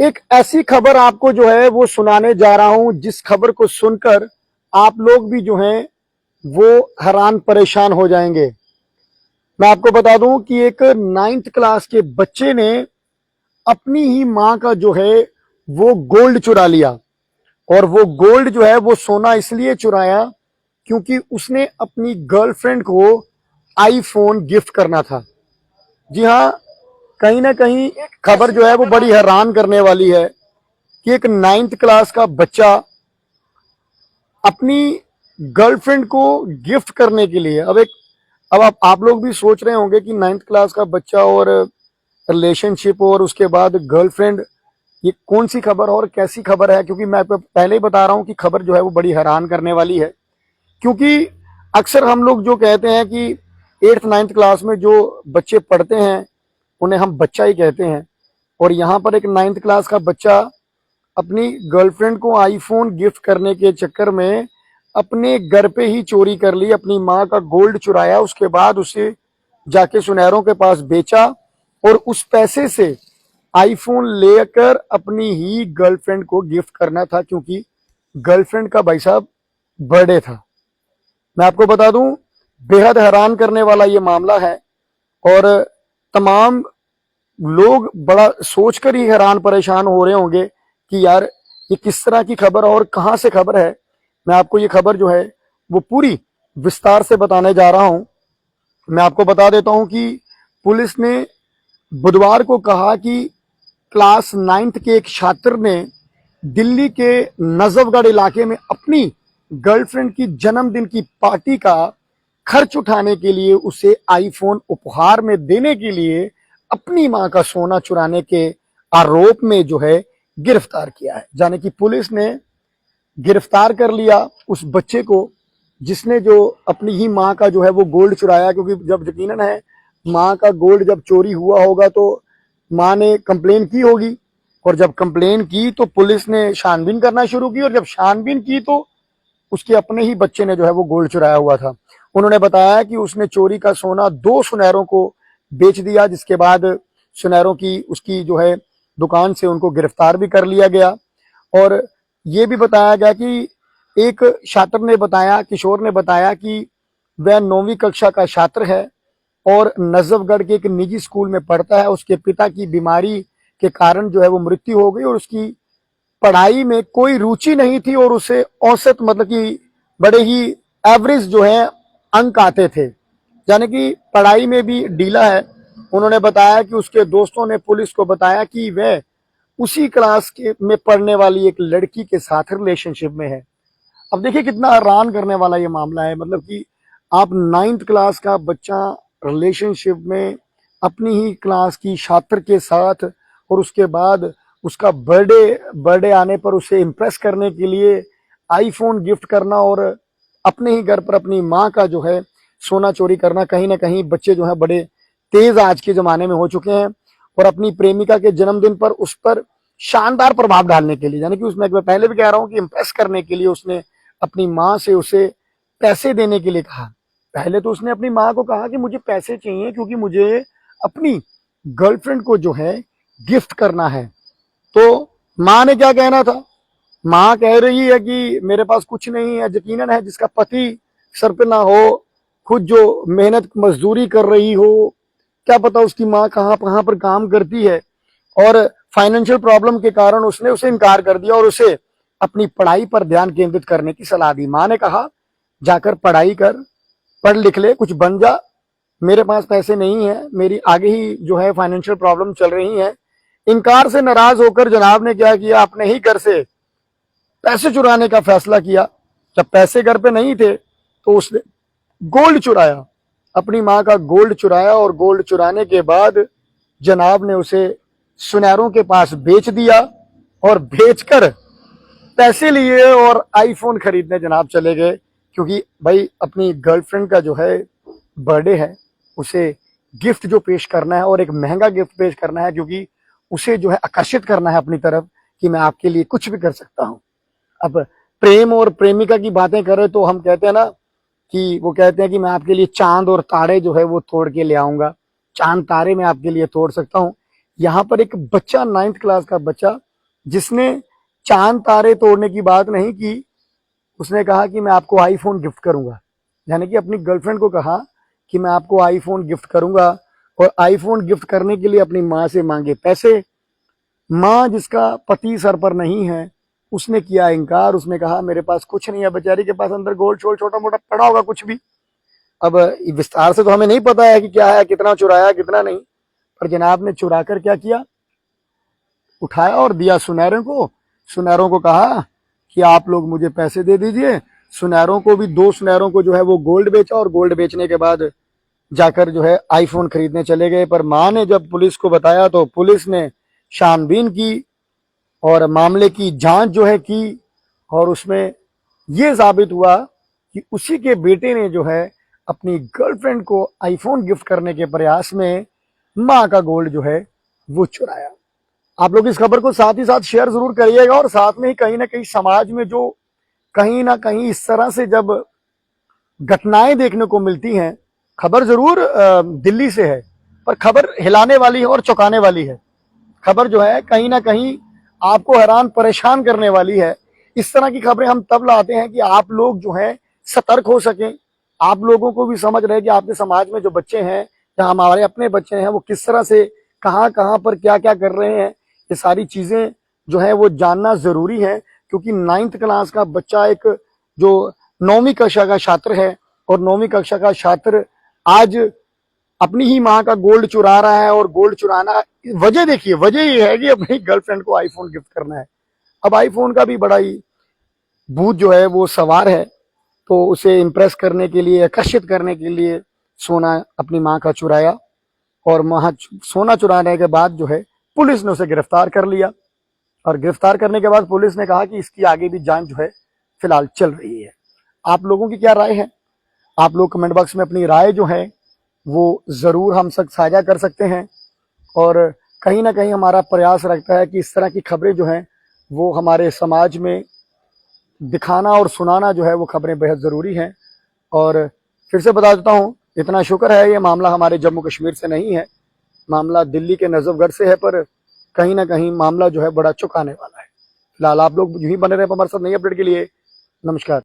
एक ऐसी खबर आपको जो है वो सुनाने जा रहा हूं, जिस खबर को सुनकर आप लोग भी जो हैं वो हैरान परेशान हो जाएंगे। मैं आपको बता दूं कि एक 9th क्लास के बच्चे ने अपनी ही मां का जो है वो गोल्ड चुरा लिया। और वो गोल्ड जो है वो सोना इसलिए चुराया क्योंकि उसने अपनी गर्लफ्रेंड को आईफोन गिफ्ट करना था। जी हाँ, कहीं ना कहीं खबर जो है वो बड़ी हैरान करने वाली है कि एक 9th क्लास का बच्चा अपनी गर्लफ्रेंड को गिफ्ट करने के लिए अब आप लोग भी सोच रहे होंगे कि 9th क्लास का बच्चा और रिलेशनशिप और उसके बाद गर्लफ्रेंड, ये कौन सी खबर और कैसी खबर है। क्योंकि मैं पहले ही बता रहा हूं कि खबर जो है वो बड़ी हैरान करने वाली है। क्योंकि अक्सर हम लोग जो कहते हैं कि 8th 9th क्लास में जो बच्चे पढ़ते हैं उन्हें हम बच्चा ही कहते हैं, और यहाँ पर एक 9th क्लास का बच्चा अपनी गर्लफ्रेंड को आईफोन गिफ्ट करने के चक्कर में अपने घर पे ही चोरी कर ली, अपनी माँ का गोल्ड चुराया, उसके बाद उसे जाके सुनहरों के पास बेचा और उस पैसे से आईफोन लेकर अपनी ही गर्लफ्रेंड को गिफ्ट करना था, क्योंकि गर्लफ्रेंड का भाई साहब बर्थडे था। मैं आपको बता दूं, बेहद हैरान करने वाला ये मामला है और तमाम लोग बड़ा सोचकर ही हैरान परेशान हो रहे होंगे कि यार ये किस तरह की खबर और कहां से खबर है। मैं आपको ये खबर जो है वो पूरी विस्तार से बताने जा रहा हूं। मैं आपको बता देता हूं कि पुलिस ने बुधवार को कहा कि क्लास 9th के एक छात्र ने दिल्ली के नजफगढ़ इलाके में अपनी गर्लफ्रेंड की जन्मदिन की पार्टी का खर्च उठाने के लिए उसे आईफोन उपहार में देने के लिए अपनी मां का सोना चुराने के आरोप में जो है गिरफ्तार किया है। यानी कि पुलिस ने गिरफ्तार कर लिया उस बच्चे को जिसने जो अपनी ही मां का जो है वो गोल्ड चुराया। क्योंकि जब यकीनन है मां का गोल्ड जब चोरी हुआ होगा तो मां ने कंप्लेन की होगी, और जब कंप्लेन की तो पुलिस ने छानबीन करना शुरू की, और जब छानबीन की तो उसके अपने ही बच्चे ने जो है वो गोल्ड चुराया हुआ था। उन्होंने बताया कि उसने चोरी का सोना 2 सुनहरों को बेच दिया, जिसके बाद सुनहरों की उसकी जो है दुकान से उनको गिरफ्तार भी कर लिया गया। और ये भी बताया गया कि एक छात्र ने बताया, किशोर ने बताया कि वह 9वीं कक्षा का छात्र है और नजफगढ़ के एक निजी स्कूल में पढ़ता है। उसके पिता की बीमारी के कारण जो है वो मृत्यु हो गई और उसकी पढ़ाई में कोई रुचि नहीं थी और उसे औसत मतलब कि बड़े ही एवरेज जो है अंक आते थे, यानी कि पढ़ाई में भी ढीला है। उन्होंने बताया कि उसके दोस्तों ने पुलिस को बताया कि वह उसी क्लास के में पढ़ने वाली एक लड़की के साथ रिलेशनशिप में है। अब देखिए कितना हैरान करने वाला ये मामला है। मतलब कि आप 9th क्लास का बच्चा रिलेशनशिप में अपनी ही क्लास की छात्र के साथ, और उसके बाद उसका बर्थडे आने पर उसे इम्प्रेस करने के लिए आईफोन गिफ्ट करना और अपने ही घर पर अपनी माँ का जो है सोना चोरी करना। कहीं ना कहीं बच्चे जो है बड़े तेज आज के जमाने में हो चुके हैं और अपनी प्रेमिका के जन्मदिन पर उस पर शानदार प्रभाव डालने के लिए, यानी कि उसमें मैं पहले भी कह रहा हूं कि इम्प्रेस करने के लिए उसने अपनी माँ से उसे पैसे देने के लिए कहा। पहले तो उसने अपनी माँ को कहा कि मुझे पैसे चाहिए क्योंकि मुझे अपनी गर्लफ्रेंड को जो है गिफ्ट करना है। तो माँ ने क्या कहना था? माँ कह रही है कि मेरे पास कुछ नहीं है। यकीनन है जिसका पति सर पे ना हो, खुद जो मेहनत मजदूरी कर रही हो, क्या पता उसकी माँ कहाँ कहाँ पर काम करती है, और फाइनेंशियल प्रॉब्लम के कारण उसने उसे इनकार कर दिया और उसे अपनी पढ़ाई पर ध्यान केंद्रित करने की सलाह दी। माँ ने कहा जाकर पढ़ाई कर, पढ़ लिख ले, कुछ बन जा। मेरे पास पैसे नहीं है, मेरी आगे ही जो है फाइनेंशियल प्रॉब्लम चल रही है। इनकार से नाराज होकर जनाब ने क्या किया, अपने ही घर से पैसे चुराने का फैसला किया। जब पैसे घर पे नहीं थे तो उसने गोल्ड चुराया, अपनी माँ का गोल्ड चुराया, और गोल्ड चुराने के बाद जनाब ने उसे सुनहरों के पास बेच दिया और बेचकर पैसे लिए और आईफोन खरीदने जनाब चले गए। क्योंकि भाई अपनी गर्लफ्रेंड का जो है बर्थडे है, उसे गिफ्ट जो पेश करना है और एक महंगा गिफ्ट पेश करना है, क्योंकि उसे जो है आकर्षित करना है अपनी तरफ कि मैं आपके लिए कुछ भी कर सकता हूं। अब प्रेम और प्रेमिका की बातें करें तो हम कहते हैं ना कि वो कहते हैं कि मैं आपके लिए चांद और तारे जो है वो तोड़ के ले आऊंगा, चांद तारे मैं आपके लिए तोड़ सकता हूं। यहाँ पर एक बच्चा 9th क्लास का बच्चा जिसने चांद तारे तोड़ने की बात नहीं की, उसने कहा कि मैं आपको आईफोन गिफ्ट करूंगा। यानी कि अपनी गर्लफ्रेंड को कहा कि मैं आपको आईफोन गिफ्ट करूंगा, और आईफोन गिफ्ट करने के लिए अपनी माँ से मांगे पैसे। माँ जिसका पति सर पर नहीं है, उसने किया इनकार। उसने कहा मेरे पास कुछ नहीं है, बेचारी के पास अंदर गोल्ड शोल्ड छोटा मोटा पड़ा होगा कुछ भी। अब विस्तार से तो हमें नहीं पता है कि क्या है, कितना चुराया कितना नहीं, पर जनाब ने चुरा कर क्या किया, उठाया और दिया सुनहरों को। सुनहरों को कहा कि आप लोग मुझे पैसे दे दीजिए। सुनहरों को भी, 2 सुनहरों को जो है वो गोल्ड बेचा, और गोल्ड बेचने के बाद जाकर जो है आईफोन खरीदने चले गए। पर माँ ने जब पुलिस को बताया तो पुलिस ने छानबीन की और मामले की जांच जो है की, और उसमें ये साबित हुआ कि उसी के बेटे ने जो है अपनी गर्लफ्रेंड को आईफोन गिफ्ट करने के प्रयास में माँ का गोल्ड जो है वो चुराया। आप लोग इस खबर को साथ ही साथ शेयर जरूर करिएगा, और साथ में ही कहीं ना कहीं समाज में जो कहीं ना कहीं इस तरह से जब घटनाएं देखने को मिलती हैं, खबर जरूर दिल्ली से है, पर खबर हिलाने वाली है और चौंकाने वाली है। खबर जो है कहीं ना कहीं आपको हैरान परेशान करने वाली है। इस तरह की खबरें हम तब लाते हैं कि आप लोग जो है सतर्क हो सकें, आप लोगों को भी समझ रहे कि आपके समाज में जो बच्चे हैं या हमारे अपने बच्चे हैं वो किस तरह से कहाँ कहाँ पर क्या क्या कर रहे हैं, ये सारी चीजें जो है वो जानना जरूरी है। क्योंकि 9th क्लास का बच्चा एक जो 9वीं कक्षा का छात्र है, और 9वीं कक्षा का छात्र आज अपनी ही माँ का गोल्ड चुरा रहा है। और गोल्ड चुराना वजह देखिए, वजह ये है कि अपनी गर्लफ्रेंड को आईफोन गिफ्ट करना है। अब आईफोन का भी बड़ा ही भूत जो है वो सवार है, तो उसे इम्प्रेस करने के लिए, आकर्षित करने के लिए सोना अपनी माँ का चुराया, और वहां सोना चुराने के बाद जो है पुलिस ने उसे गिरफ्तार कर लिया। और गिरफ्तार करने के बाद पुलिस ने कहा कि इसकी आगे भी जांच जो है फिलहाल चल रही है। आप लोगों की क्या राय है? आप लोग कमेंट बॉक्स में अपनी राय जो है वो जरूर हम सब साझा कर सकते हैं। और कहीं ना कहीं हमारा प्रयास रहता है कि इस तरह की खबरें जो हैं वो हमारे समाज में दिखाना और सुनाना जो है वो खबरें बेहद ज़रूरी हैं। और फिर से बता देता हूँ, इतना शुक्र है ये मामला हमारे जम्मू कश्मीर से नहीं है, मामला दिल्ली के नजफगढ़ से है, पर कहीं ना कहीं मामला जो है बड़ा चौंकाने वाला है। फिलहाल आप लोग यूं ही बने रहे हमारे साथ नई अपडेट के लिए। नमस्कार।